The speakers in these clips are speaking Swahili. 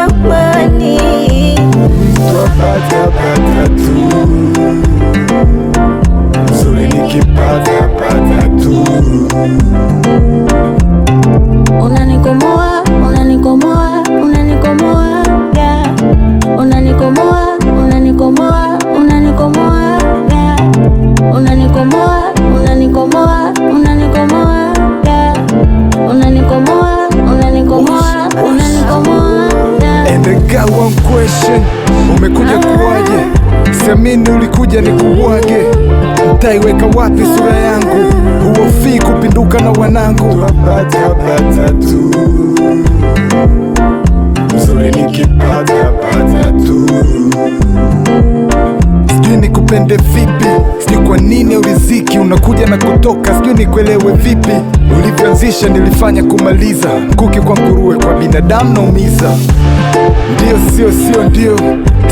amani. Twapata tu, mzuri nikipata tu. Unanikomoa, unanikomoa, unanikomoa, yeah. Unanikomoa, unanikomoa, unanikomoa, yeah. Unanikomoa, unanikomoa, unanikomoa, yeah. Unanikomoa, unanikomoa, unanikomoa, yeah. And I got one question, umekuja kuwaje? Siamini ulikuja ni kuwage. Mtaiweka wapi sura yangu? Huofii kupinduka na wanangu. Twapata tu, mzuri nikipata tu. Sijui nikupende vipi, sijui kwa nini uliziki unakuja na kutoka, sijui nikuelewe vipi. Ulivyoanzisha nilifanya kumaliza, mkuki kwa nguruwe, kwa binadamu naumiza. Ndio sio ndio,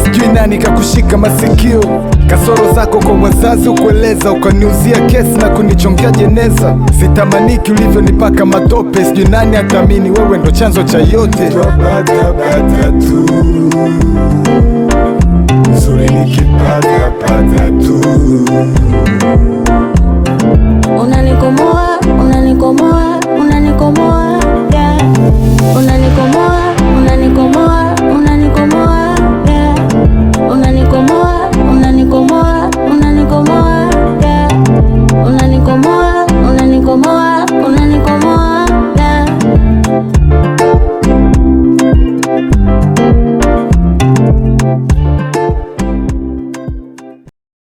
sijui nani kakushika masikio. Kasoro zako kwa wazazi ukueleza, ukaniuzia kesi na kunichongea jeneza. Sitamaniki ulivyonipaka matope, sijui nani atamini wewe ndo chanzo cha yote. Twapata